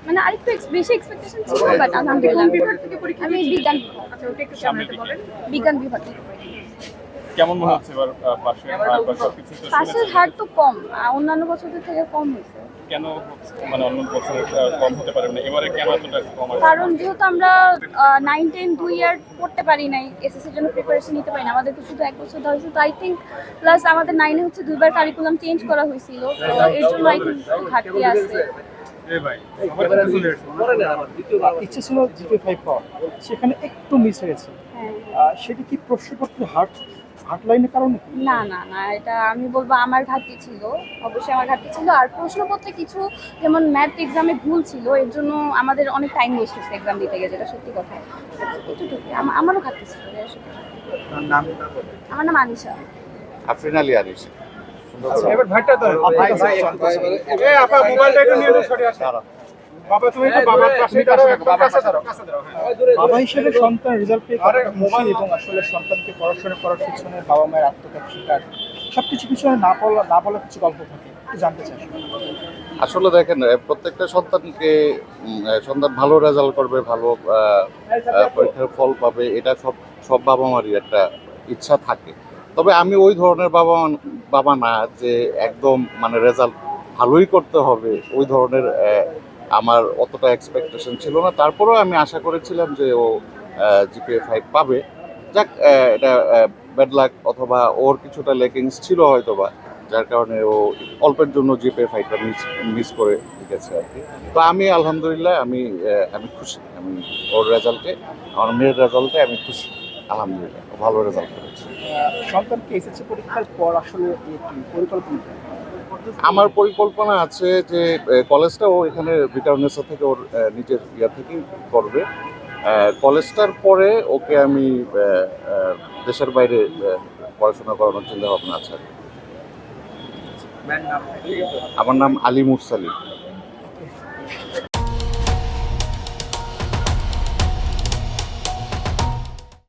মানে আরেকটু বেশি এক্সপেকটেশন ছিল, বাট আলহামদুলিল্লাহ আমি বিজ্ঞান বিজ্ঞান বিভাগ থেকে পড়ি। কেমন মনে হচ্ছে এবার পাশের হার বা সবকিছু তো পাশের শুনেছি। হার তো কম, অন্যান্য বছরের থেকে কম হয়েছে। কেন হচ্ছে মানে অন্য বছর কম হতে পারে না, এবারে কেন এতটা কম আসছে? কারণ যেহেতু আমরা 9-10 2 ইয়ার পড়তে পারি নাই, এসএসসির জন্য প্রিপারেশন নিতে পারি না, আমাদের তো শুধু 1 বছর দেওয়া হয়েছে। তো আই থিঙ্ক প্লাস আমাদের 9-এ হচ্ছে 2বার কারিকুলাম চেঞ্জ করা হয়েছিল, তো এর জন্য আই থিঙ্ক ঘাটতি আছে। ইচ্ছে ছিল জিপি 5 পাওয়ার, সেখানে একটু মিস হয়েছে। হ্যাঁ, সেটা কি প্রশ্নপত্র হার্ড লাইনের কারণে? না না না, এটা আমি বলবো আমার ঘাটতি ছিল, অবশ্যই আমার ঘাটতি ছিল। আর প্রশ্নপত্রে কিছু যেমন ম্যাথ এক্সামে ভুল ছিল, এর জন্য আমাদের অনেক টাইম ওয়েস্ট হয়েছে এক্সাম দিতে গিয়ে, যেটা সত্যি কথা। এতটুকুই আমারও ঘাটতি ছিল, এটা সত্যি। আমার নাম আনিশা। আফরিন আলী আনিশা। আচ্ছা, এবার ভাইটা তো আপা মোবাইলটা একটু নিয়ে সরে আসো। বাবা তুমি তো বাবার পাশে কাছে ধরো। বাবা হিসেবে সন্তান রেজাল্ট পেয়ে খুশি, এবং আসলে সন্তানকে পড়াশোনা করার পিছনে বাবা মায়ের আত্মত্যাগ স্বীকার সবকিছু পিছনে না বলা কিছু গল্প থাকে, একটু জানতে চাই। আসলে দেখেন, প্রত্যেকটা সন্তানকে সন্তান ভালো রেজাল্ট করবে, ভালো পরীক্ষার ফল পাবে, এটা সব বাবা মারই একটা ইচ্ছা থাকে। তবে আমি ওই ধরনের বাবা না যে একদম মানে রেজাল্ট ভালোই করতে হবে, ওই ধরনের আমার অতটা এক্সপেকটেশন ছিল না। তারপরেও আমি আশা করেছিলাম যে ও জিপিএ 5 পাবে। যাক, এটা ব্যাড লাক অথবা ওর কিছুটা লেকিংস ছিল হয়তোবা, যার কারণে ও অল্পের জন্য জিপিএ 5টা মিস করে গেছে আর কি। তো আমি আলহামদুলিল্লাহ আমি খুশি, আমি ওর রেজাল্টে, আমার মেয়ের রেজাল্টে আমি খুশি। আলহামদুলিল্লাহ ও ভালো রেজাল্ট করেছে। সন্তানকে এসএসসি পরীক্ষার পর আসলে কি পরিকল্পনা? আমার পরিকল্পনা আছে যে কলেজটা ও এখানে ভিটারনেসা থেকে ওর নিজের ইয়া থেকেই করবে। কলেজটার পরে ওকে আমি দেশের বাইরে পড়াশোনা করানোর চিন্তা ভাবনা আছে। আমার নাম আলী মুরসালি।